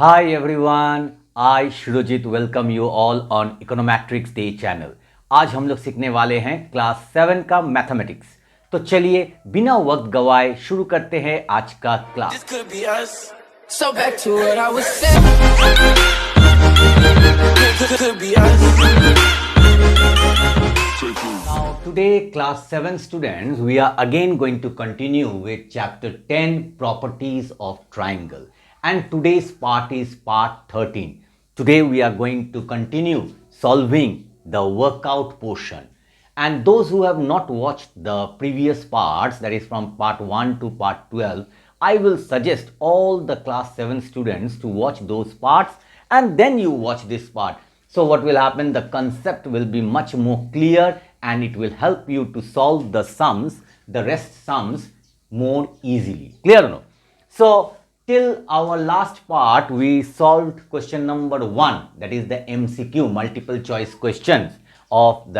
Hi everyone, I Shurojit welcome you all on Econometrics Day channel. आज हम लोग सीखने वाले हैं क्लास 7 का मैथमेटिक्स। तो चलिए बिना वक्त गवाए शुरू करते हैं आज का class. This could be us. So back to what I was saying. Could be us. Now today class 7 students we are again going to continue with chapter 10 properties of triangle. And today's part is part 13. Today we are going to continue solving the workout portion. And those who have not watched the previous parts, that is from part 1 to part 12, I will suggest all the class 7 students to watch those parts and then you watch this part. So what will happen, the concept will be much more clear and it will help you to solve the sums, the rest sums more easily. Clear or no? So till our last part, we solved question number 1, that is the MCQ, multiple choice questions of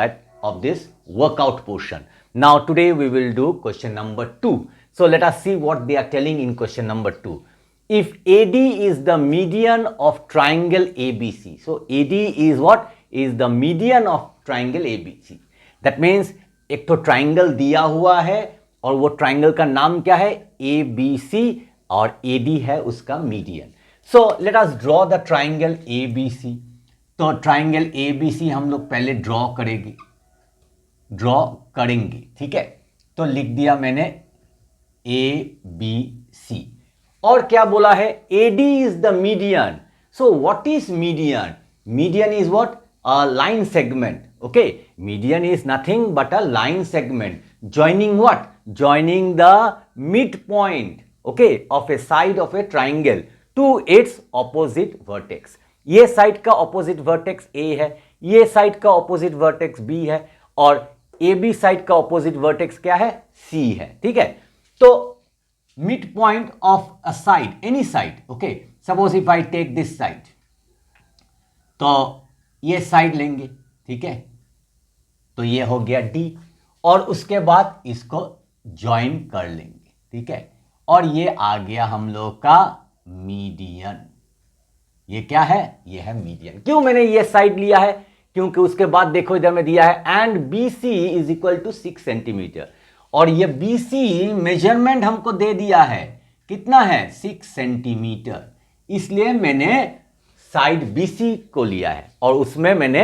this workout portion. Now today we will do question number 2. So let us see what they are telling in question number 2. If AD is the median of triangle ABC, so AD is what? Is the median of triangle ABC. That means एक तो triangle दिया हुआ है और वो triangle का नाम क्या है? ABC और AD है उसका median. So let us draw the triangle ABC. तो ट्राइंगल ABC हम लोग पहले ड्रॉ करेंगे, ठीक है. तो लिख दिया मैंने ABC और क्या बोला है? AD is the median. So what is median? Median is what? A line segment. Okay, median is nothing but a line segment joining what? Joining the midpoint, okay, of a side of a triangle to its opposite vertex. ये side का opposite vertex A है, ये side का opposite vertex B है और AB side का opposite vertex क्या है? C है, ठीक है. तो mid point of a side, any side, okay, suppose if I take this side, तो ये साइड लेंगे, ठीक है. तो ये हो गया D और उसके बाद इसको ज्वाइन कर लेंगे, ठीक है. और ये आ गया हम लोग का मीडियन. ये क्या है? ये है मीडियन. क्यों मैंने ये साइड लिया है? क्योंकि उसके बाद देखो इधर में दिया है and BC is equal to 6 centimetre और ये BC मेजरमेंट हमको दे दिया है. कितना है? 6 सेंटीमीटर. इसलिए मैंने साइड BC को लिया है और उसमें मैंने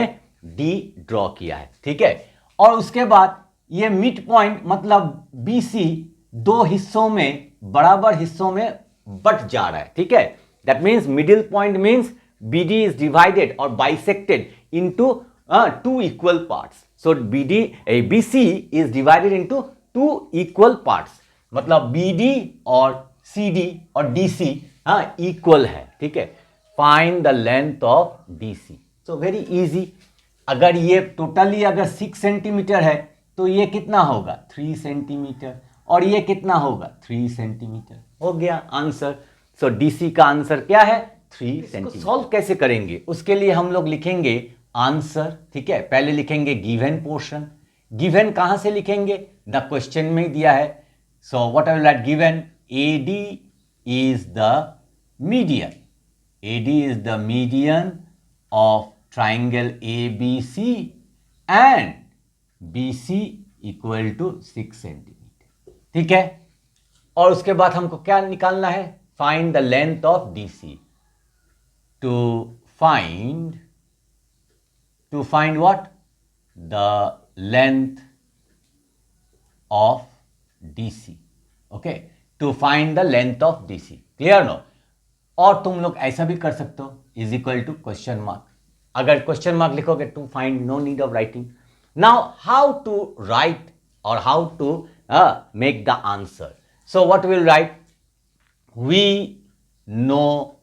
D ड्रॉ किया है, ठीक है. और उसके बाद ये मिड पॉइंट मतलब BC दो हिस्सों में, बराबर हिस्सों में बट जा रहा है, ठीक है. That means middle point means BD is divided और bisected into two equal parts. So BC is divided into two equal parts. मतलब BD और CD और DC इक्वल है, ठीक है. Find the length of DC. So very easy. अगर ये totally अगर 6 सेंटीमीटर है तो ये कितना होगा? 3 सेंटीमीटर और ये कितना होगा? 3 सेंटीमीटर. हो गया आंसर. सो DC का आंसर क्या है? 3 सेंटीमीटर. सॉल्व कैसे करेंगे? उसके लिए हम लोग लिखेंगे आंसर, ठीक है. पहले लिखेंगे गिवन पोर्शन. गिवन कहां से लिखेंगे? द क्वेश्चन में दिया है. So what I will write? Given AD is the median. AD is the median of triangle ABC and BC equal to 6 centimetre, ठीक है. और उसके बाद हमको क्या निकालना है? Find the length of DC. To find what? The length of DC. Okay. To find the length of DC. Clear no? और तुम लोग ऐसा भी कर सकते हो, is equal to question mark. अगर क्वेश्चन मार्क लिखोगे to find, no need of writing. Now how to write और how to make the answer. So what will write? We know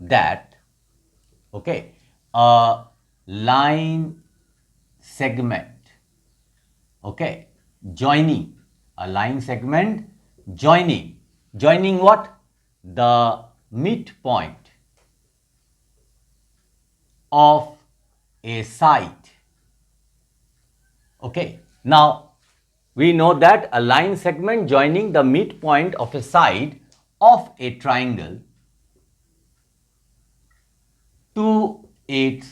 that, okay, line segment, okay, joining a line segment, joining what? The midpoint of a side. Okay, now we know that a line segment joining the midpoint of a side of a triangle to its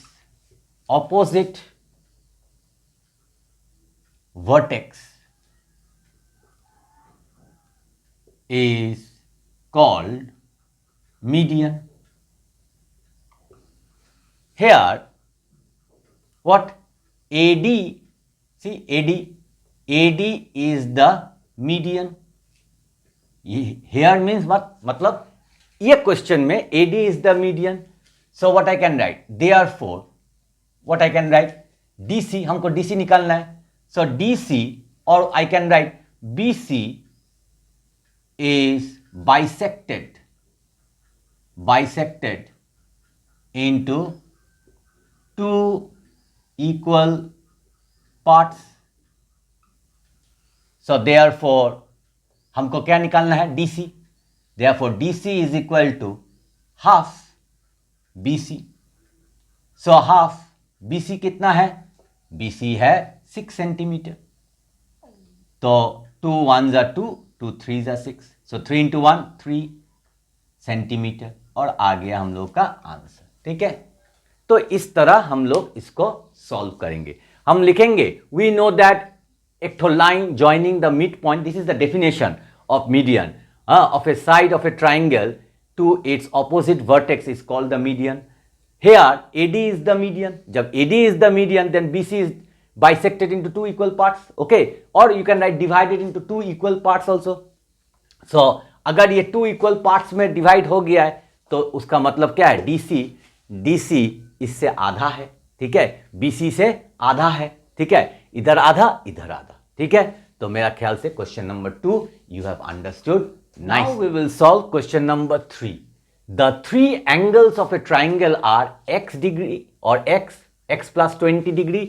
opposite vertex is called median. Here what AD, see AD is the median. Here means what, मतलब ये question में AD is the median. So what I can write, therefore what I can write, DC, हमको DC निकालना है. So DC, or I can write BC is bisected into two equal parts. So therefore हमको क्या निकालना है, DC. Therefore DC is equal to half BC. So half BC कितना है, BC है 6 सेंटीमीटर. तो 2 1s are 2, 2 3s are 6. So 3 into 1 3 centimetre. और आ गया हम लोग का आंसर. ठीक है, तो इस तरह हम लोग इसको सॉल्व करेंगे. हम लिखेंगे, वी नो दैट एक ठो line joining the mid point, this is the definition of median of a side of a triangle to its opposite vertex is called the median. Here AD is the median. जब AD is the median, then BC is bisected into two equal parts. Okay, or you can write divided into two equal parts also. So अगर ये two equal parts में divide हो गया है तो उसका मतलब क्या है, DC इससे आधा है. ठीक है, BC से आधा है. ठीक है, इधर आधा इधर आधा. ठीक है, तो मेरा ख्याल से question number 2 you have understood. Nice. Now we will solve question number 3. The three angles of a triangle are x degree or x plus 20 degree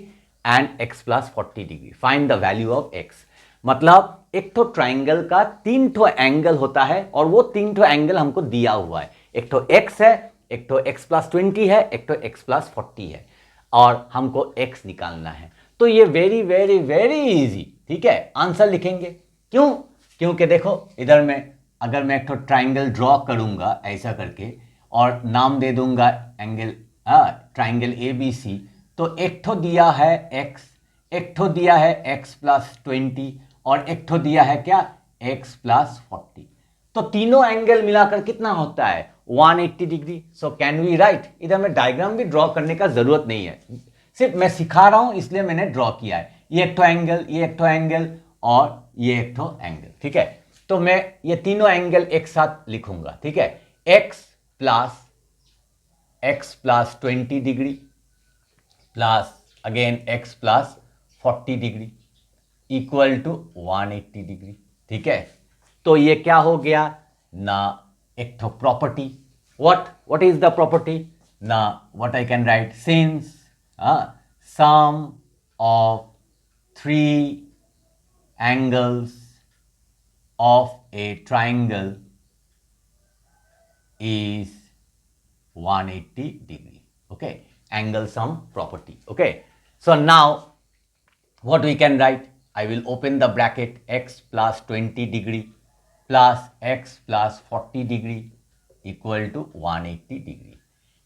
and x plus 40 degree. Find the value of x. मतलब एक तो triangle का 3 ठो angle होता है और वो 3 ठो एंगल हमको दिया हुआ है. एक तो x है, एक तो x plus 20 है, एक तो x plus 40 है और हमको x निकालना है. तो ये वेरी वेरी वेरी इजी. ठीक है, आंसर लिखेंगे. क्यों? क्योंकि देखो इधर में अगर मैं एक तो ट्राइंगल ड्रॉ करूंगा ऐसा करके और नाम दे दूंगा एंगल ट्राइंगल ABC, तो एक तो दिया है x, एक तो दिया है x plus 20 और एक तो दिया है क्या, x plus 40. तो तीनों एंगल मिलाकर कितना होता है, 180 degree. So can we write, इधर में डायग्राम भी ड्रॉ करने का जरूरत नहीं है, सिर्फ मैं सिखा रहा हूं इसलिए मैंने ड्रॉ किया है. ये एक तो एंगल, ये एक तो एंगल और ये एक तो एंगल. ठीक है, तो मैं ये तीनों एंगल एक साथ लिखूंगा. ठीक है, x plus 20 degree plus again x plus 40 degree equal to 180 degree. ठीक है, तो ये क्या हो गया ना, एक तो property. What is the property ना, what I can write, since sum of 3 angles of a triangle is 180 degree. Okay, angle sum property. Okay, so now what we can write, I will open the bracket, x plus 20 degree plus x plus 40 degree equal to 180 degree.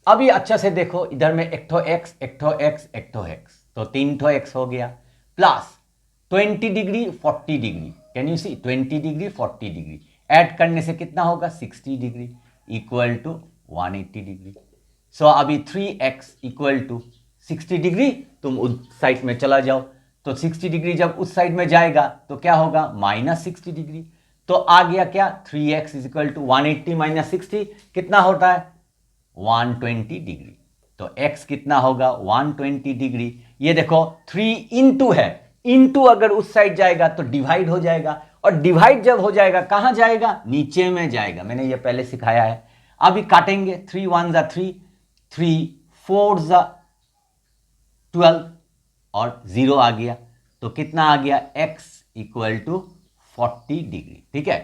अभी अच्छा से देखो, इधर में एक तो x, एक तो x, एक तो x, तो 3 तो x हो गया plus 20 degree 40 degree. Can you see, 20 degree 40 degree add करने से कितना होगा, 60 degree equal to 180 degree. So अभी 3x इक्वल टू 60 डिग्री, तुम उस साइड में चला जाओ, तो 60 डिग्री जब उस साइड में जाएगा तो क्या होगा, -60 डिग्री. तो आ गया क्या, 3x is equal to 180 minus 60 कितना होता है, 120 डिग्री. तो x कितना होगा, 120 डिग्री. ये देखो 3 इंटू है, इंटू अगर उस साइड जाएगा तो डिवाइड हो जाएगा, और डिवाइड जब हो जाएगा कहां जाएगा, नीचे में जाएगा. मैंने ये पहले सिखाया है. अभी काटेंगे, 3 1s are 3, 3 4s are 12 और 0 आ गया, तो कितना आ गया, x इक्वल टू 40 डिग्री. ठीक है,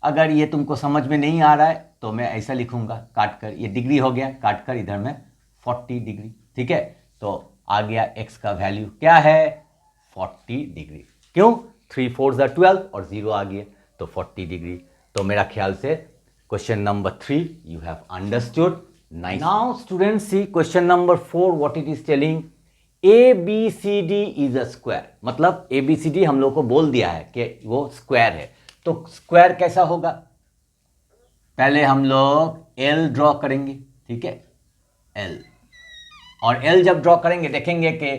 अगर ये तुमको समझ में नहीं आ रहा है तो मैं ऐसा लिखूंगा, काट कर, ये डिग्री हो गया, काट कर इधर में 40 डिग्री. ठीक है, तो आ गया x का वैल्यू क्या है, 40 डिग्री. क्यों, 3 4s are 12 और 0 आ गया, तो 40 डिग्री. तो मेरा ख्याल से question number 3 you have understood. Nice. Now students see question number 4 what it is telling. ABCD is a square. मतलब ABCD हम लोग को बोल दिया है कि वो स्क्वायर है. तो स्क्वायर कैसा होगा? पहले हम लोग L ड्रॉ करेंगे. ठीक है, L. और L जब ड्रॉ करेंगे देखेंगे कि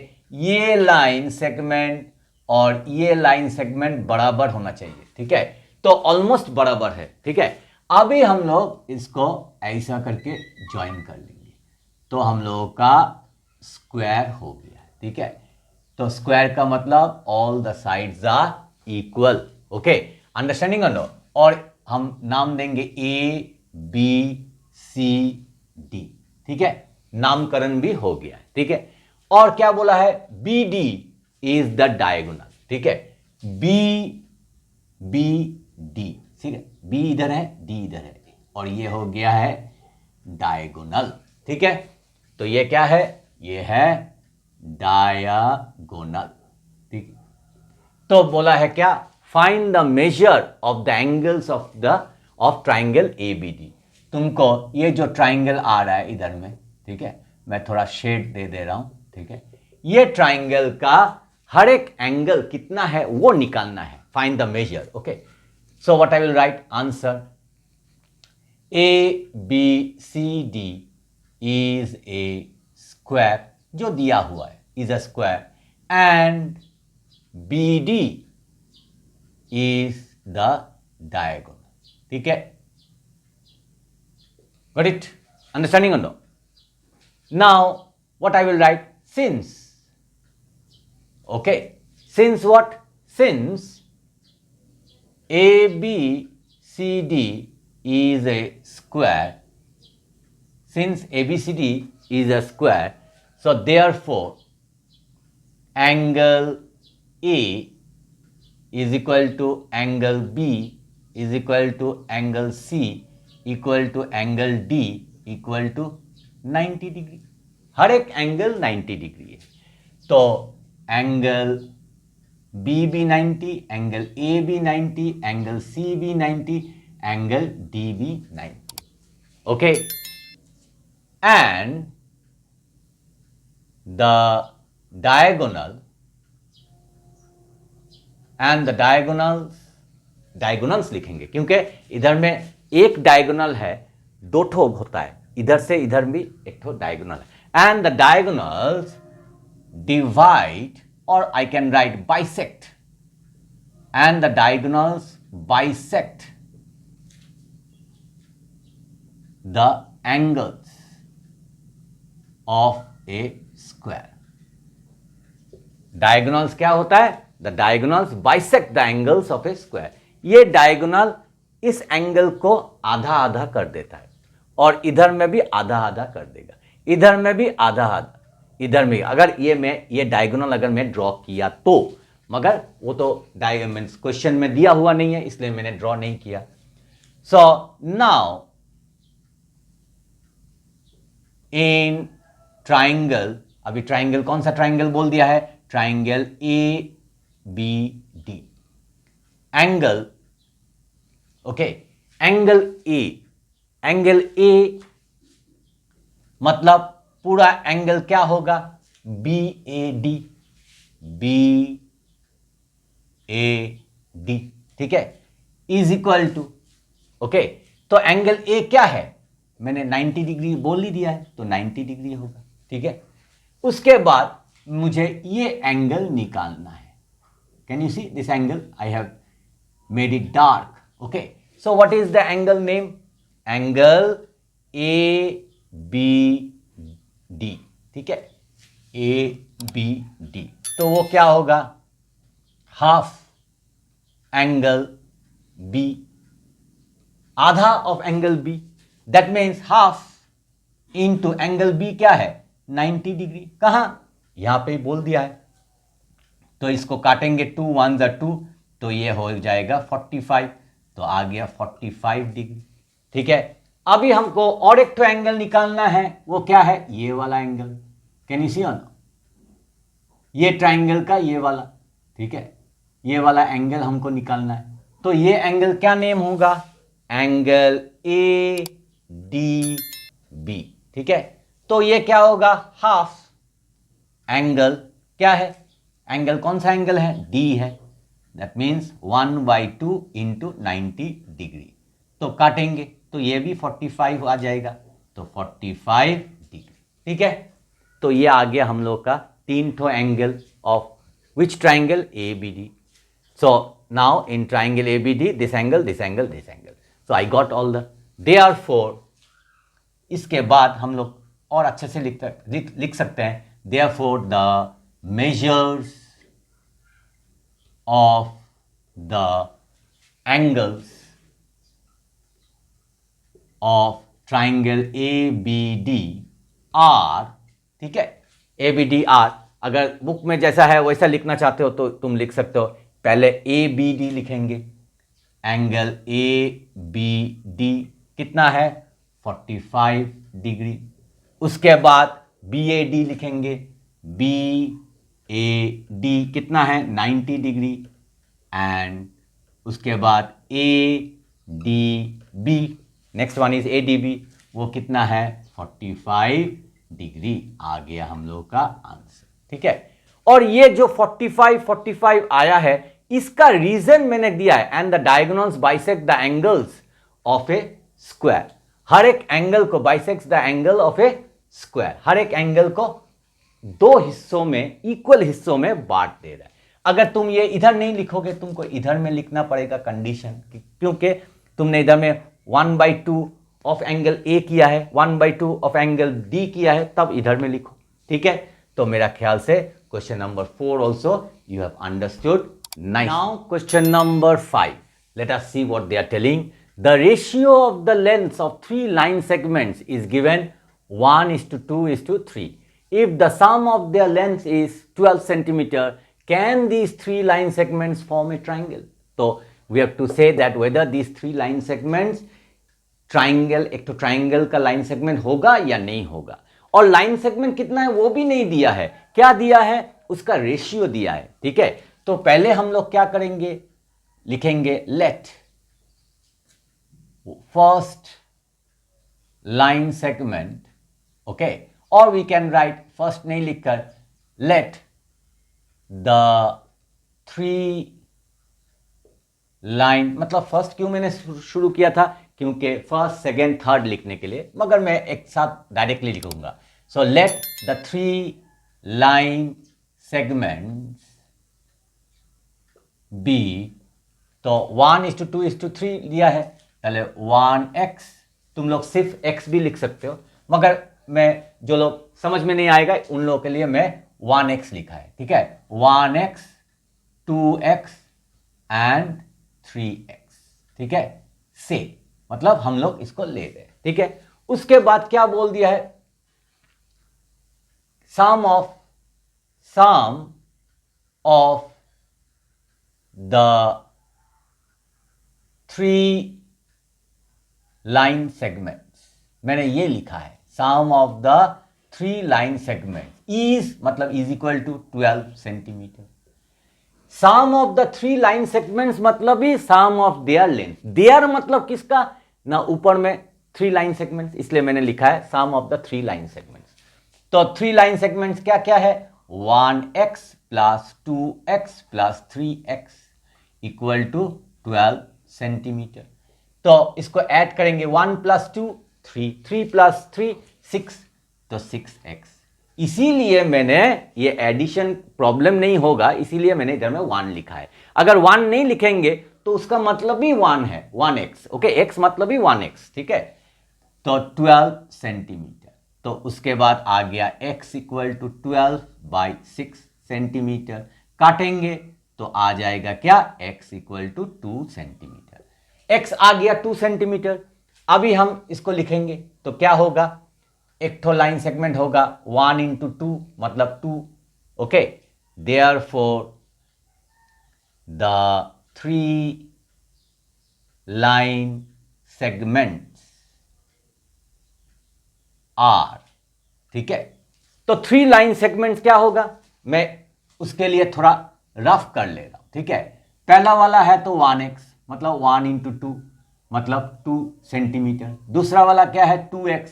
ये लाइन सेगमेंट और ये लाइन सेगमेंट बराबर होना चाहिए. ठीक है, तो ऑलमोस्ट बराबर है. ठीक है, अभी हम लोग इसको ऐसा करके ज्वाइन कर लेंगे तो हम लोगों का स्क्वायर हो गया. ठीक है, तो स्क्वायर का मतलब all the sides are equal. Okay, understanding और नो. और हम नाम देंगे ए बी सी डी. ठीक है, नामकरण भी हो गया. ठीक है, और क्या बोला है? B D is the diagonal. ठीक है, बी बी डी. ठीक है, बी इधर है, डी इधर है, और ये हो गया है डायगोनल. ठीक है, तो ये क्या है? ये है डायगोनल. ठीक, तो बोला है क्या? Find the measure of the angles of triangle ABD. तुमको ये जो ट्राइंगल आ रहा है इधर में, ठीक है, मैं थोड़ा शेड दे रहा हूं. ठीक है, ये ट्राइंगल का हर एक एंगल कितना है वो निकालना है. Find the measure. Okay, so what I will write? Answer ABCD is a square जो दिया हुआ है is a square and BD is the diagonal. ठीक है, got it? Understanding or no? Now what I will write? Since. Okay, since what? Since ABCD is a square, since ABCD is a square, so therefore angle A is equal to angle B is equal to angle C equal to angle D equal to 90 degree. हर एक angle 90 degree है. तो angle B भी 90, angle A भी 90, angle C भी 90, angle D भी 90. Okay, and the diagonals लिखेंगे क्योंकि इधर में एक डायगोनल है, दो ठो होता है, इधर से इधर भी एक ठो डायगोनल है. And the diagonals divide, or I can write bisect, and the diagonals bisect the angles of a square. Diagonals क्या होता है? The diagonals bisect the angles of a square. ये diagonal इस एंगल को आधा आधा कर देता है और इधर में भी आधा आधा कर देगा, इधर में भी आधा आधा, इधर में. अगर ये डायगोनल अगर मैं ड्रॉ किया तो, मगर वो तो डायगोनल्स क्वेश्चन में दिया हुआ नहीं है इसलिए मैंने ड्रॉ नहीं किया. सो नाउ इन ट्राइंगल, अभी ट्राइंगल कौन सा ट्राइंगल बोल दिया है? Triangle A B D. Angle, okay, angle A मतलब पूरा एंगल क्या होगा? B A D. ठीक है, इज इक्वल टू. ओके, तो एंगल ए क्या है? मैंने 90 डिग्री बोल ही दिया है तो 90 डिग्री होगा. ठीक है, उसके बाद मुझे ये एंगल निकालना है. Can you see this angle? I have made it dark. Okay, so what is the angle name? Angle A B D. ठीक है, ए बी डी. तो वो क्या होगा? हाफ एंगल बी, आधा of angle B. That means half into angle B क्या है? 90 degree. कहां? यहां पे बोल दिया है. तो इसको काटेंगे, 2 1 जा 2, तो ये हो जाएगा 45. तो आ गया 45 डिग्री. ठीक है, अभी हमको और एक तो एंगल निकालना है. वो क्या है? ये वाला angle. Can you see on? ये ट्राइंगल का ये वाला. ठीक है, ये वाला एंगल हमको निकालना है. तो ये एंगल क्या नेम होगा? Angle A D B. ठीक है, तो ये क्या होगा, हाफ। एंगल क्या है, एंगल कौन सा एंगल है, डी है, दैट मीन्स 1/2 इंटू 90 डिग्री। तो काटेंगे तो ये भी 45 आ जाएगा, तो 45 डिग्री। ठीक है, तो ये आ गया हम लोग का 3 ठो angle of which triangle, A B D. So now in triangle ABD, this angle, this angle, this angle. So I got all the, therefore, इसके बाद हम लोग और अच्छे से लिख सकते हैं, therefore the measures of the angles of triangle ABD are, ठीक है, ABD are, अगर बुक में जैसा है वैसा लिखना चाहते हो तो तुम लिख सकते हो, पहले ए बी डी लिखेंगे, एंगल ए बी डी कितना है 45 डिग्री। उसके बाद बी ए डी लिखेंगे, बी ए डी कितना है 90 डिग्री। एंड उसके बाद A D B, next one is A D B, वो कितना है 45 डिग्री। आ गया हम लोग का आंसर। ठीक है, और ये जो 45 आया है इसका रीजन मैंने दिया है, and the diagonals bisect the angles of a square. हर एक एंगल को bisects the angle of a square, हर एक एंगल को दो हिस्सों में, इक्वल हिस्सों में बांट दे रहा है। अगर तुम ये इधर नहीं लिखोगे, तुमको इधर में लिखना पड़ेगा कंडीशन, क्योंकि तुमने इधर में 1/2 ऑफ एंगल ए किया है, 1/2 ऑफ एंगल डी किया है, तब इधर में लिखो। ठीक है, तो मेरा ख्याल से question number 4 also you have understood. Now question number 5, let us see what they are telling. The ratio of the lengths of 3 line segments is given 1:2:3. If the sum of their length is 12 centimeter, can these 3 line segments form a triangle? So we have to say that whether these 3 line segments triangle, एक तो triangle का line segment होगा या नहीं होगा। और line segment कितना है वो भी नहीं दिया है, क्या दिया है, उसका रेशियो दिया है। ठीक है, तो पहले हम लोग क्या करेंगे, लिखेंगे let first line segment, okay, और वी कैन राइट फर्स्ट नहीं लिखकर लेट द 3 लाइन, मतलब फर्स्ट क्यों मैंने शुरू किया था, क्योंकि फर्स्ट सेकेंड थर्ड लिखने के लिए, मगर मैं एक साथ डायरेक्टली लिखूंगा। So let the 3 line segments B, तो 1:2:3 लिया है, पहले 1x, तुम लोग सिर्फ x भी लिख सकते हो, मगर मैं जो लोग समझ में नहीं आएगा उन लोगों के लिए मैं 1x लिखा है। ठीक है, 1x 2x एंड 3x। ठीक है, से मतलब हम लोग इसको ले रहे। ठीक है, उसके बाद क्या बोल दिया है, sum of the 3 line segments, मैंने ये लिखा है sum of the 3 line segment is, मतलब is equal to 12 centimetre. Sum of the 3 line segments मतलब ही sum of their length, their मतलब किसका ना, ऊपर में 3 लाइन सेगमेंट्स, इसलिए मैंने लिखा है sum of the 3 line segments. तो 3 लाइन सेगमेंट्स क्या क्या है, 1x plus 2x plus 3x equal to 12 centimetre. तो इसको ऐड करेंगे, 1 + 2 3, 3 + 3 6, तो 6x। इसीलिए मैंने ये एडिशन प्रॉब्लम नहीं होगा, इसीलिए मैंने इधर में 1 लिखा है। अगर 1 नहीं लिखेंगे तो उसका मतलब ही 1 है, 1x। ओके, x मतलब ही 1x। ठीक है, तो 12 सेंटीमीटर। तो उसके बाद आ गया x इक्वल टू 12/6 सेंटीमीटर, काटेंगे तो आ जाएगा क्या, x equal to 2 centimetre. x आ गया 2 सेंटीमीटर। अभी हम इसको लिखेंगे तो क्या होगा, एक तो लाइन सेगमेंट होगा 1:2 मतलब 2। Okay, therefore the 3 line segments are. ठीक है, तो 3 लाइन सेगमेंट्स क्या होगा, मैं उसके लिए थोड़ा रफ कर ले रहा हूं। ठीक है, पहला वाला है तो 1x मतलब 1:2 मतलब 2 सेंटीमीटर। दूसरा वाला क्या है 2x,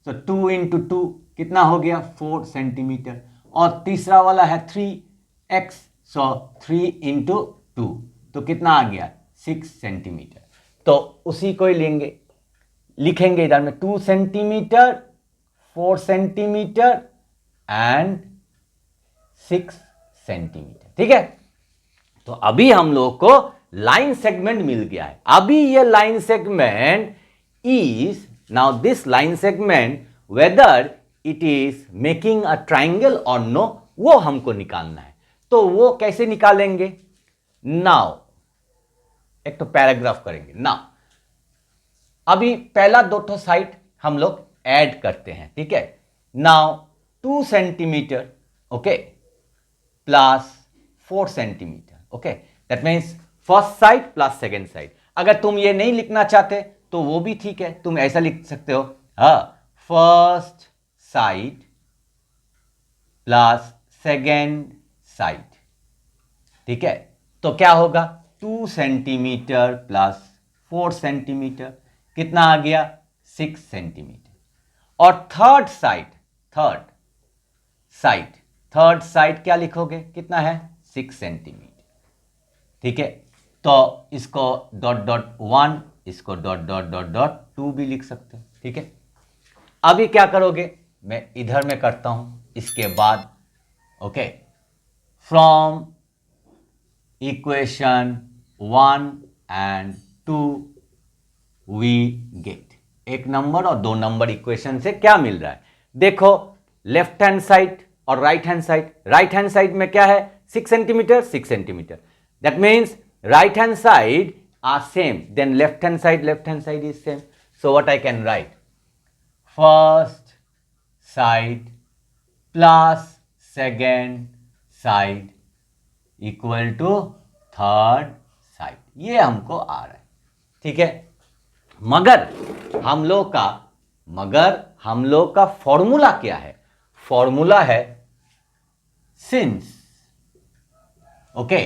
सो 2 इंटू 2 कितना हो गया 4 सेंटीमीटर, और तीसरा वाला है 3x, सो 3 इंटू 2 तो कितना आ गया 6 सेंटीमीटर। तो उसी को ही लेंगे, लिखेंगे इधर में 2 सेंटीमीटर, 4 सेंटीमीटर एंड 6 सेंटीमीटर, ठीक है। तो अभी हम लोग को लाइन सेगमेंट मिल गया है। अभी ये line segment is, now this line segment whether it is making a triangle और नो, वो हमको निकालना है। तो वो कैसे निकालेंगे, नाउ एक तो पैराग्राफ करेंगे। नाउ अभी पहला दो साइड हम लोग ऐड करते हैं, ठीक है। Now 2 centimetre okay plus 4 centimetre, okay, that means first side plus second side. अगर तुम ये नहीं लिखना चाहते तो वो भी ठीक है, तुम ऐसा लिख सकते हो, first side plus second side, ठीक है। तो क्या होगा 2 सेंटीमीटर प्लस 4 सेंटीमीटर कितना आ गया 6 सेंटीमीटर। और थर्ड साइड क्या लिखोगे, कितना है 6 सेंटीमीटर, ठीक है। तो इसको डॉट डॉट 1, इसको डॉट डॉट डॉट डॉट 2 भी लिख सकते हो, ठीक है। अभी क्या करोगे, मैं इधर में करता हूं, इसके बाद okay, from equation 1 and 2 we get, एक नंबर और 2 नंबर इक्वेशन से क्या मिल रहा है, देखो लेफ्ट हैंड साइड और right hand side. Right hand side में क्या है 6 centimetre 6 centimetre, that means right hand side are same, then left hand side is same. So what I can write, first side plus second side equal to third side, ये हमको आ रहा है, ठीक है। मगर हम लोग का फॉर्मूला क्या है, फॉर्मूला है since, okay,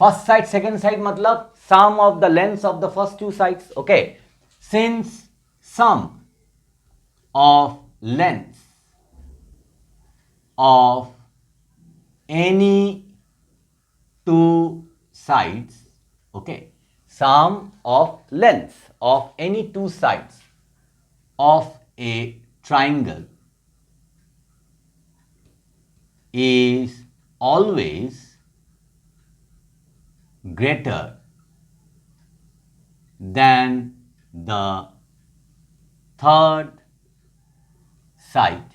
first side second side मतलब sum of the length of the first 2 sides, okay, since sum of length of any 2 sides, okay, sum of lengths of any 2 sides of a triangle is always greater than the third side,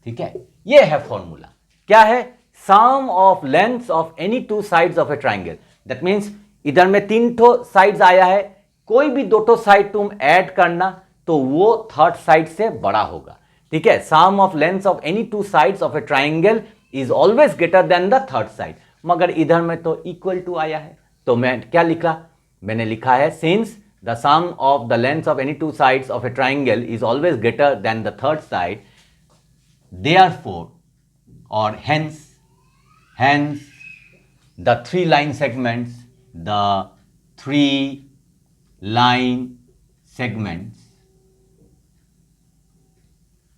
ठीक है। ये है formula, क्या है, sum of lengths of any 2 sides of a triangle, that means इधर में 3 sides आया है, कोई भी 2 साइड तुम ऐड करना तो वो थर्ड साइड से बड़ा होगा, ठीक है। Sum of lengths of any 2 sides of a triangle is always greater than the third side, मगर इधर में तो इक्वल टू आया है, तो मैं क्या लिखा, मैंने लिखा है since the sum of the lengths of any 2 sides of a triangle is always greater than the third side, therefore or hence the 3 line segments, the 3 line segments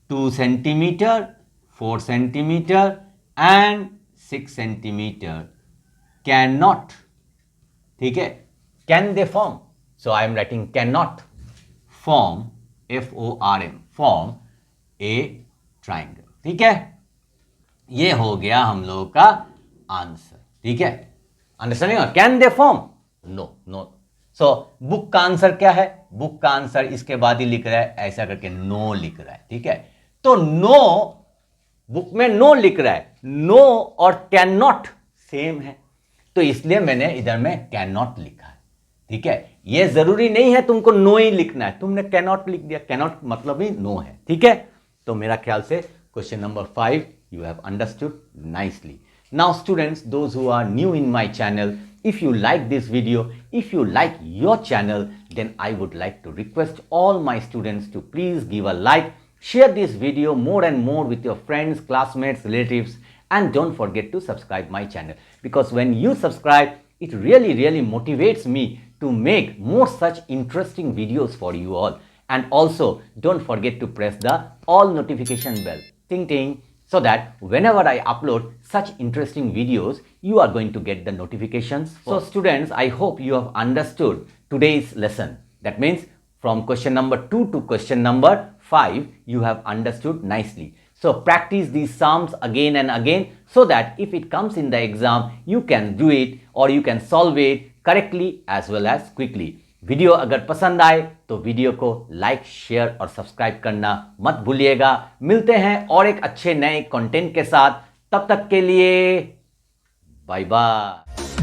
2 centimeter, 4 centimeter and 6 centimeter cannot, ठीक है, can they form, so I am writing cannot form, FORM, form a triangle, ठीक है। ये हो गया हम लोगों का आंसर, ठीक है। Understanding, can they form, no. So book का आंसर क्या है, बुक का आंसर इसके बाद ही लिख रहा है, ऐसा करके नो लिख रहा है, ठीक है। तो नो, बुक में नो लिख रहा है, नो और कैन नॉट सेम है, तो इसलिए मैंने इधर में कैन नॉट लिखा है, ठीक है। ये जरूरी नहीं है तुमको नो ही लिखना है, तुमने कैन नॉट लिख दिया, कैन नॉट मतलब ही नो है, ठीक है। तो मेरा ख्याल से question number 5 you have understood nicely. Now students, those who are new in my channel, if you like this video, if you like your channel, then I would like to request all my students to please give a like, share this video more and more with your friends, classmates, relatives, and don't forget to subscribe my channel, because when you subscribe, it really motivates me to make more such interesting videos for you all. and also don't forget to press the all notification bell, ting ting, so that whenever I upload such interesting videos, you are going to get the notifications. So students, I hope you have understood today's lesson. That means from question number 2 to question number 5, you have understood nicely. So practice these sums again and again so that if it comes in the exam, you can do it or you can solve it correctly as well as quickly. Video अगर पसंद आए तो video को like, share और subscribe करना मत भूलिएगा। मिलते हैं और एक अच्छे नए कंटेंट के साथ, तब तक के लिए बाय बाय।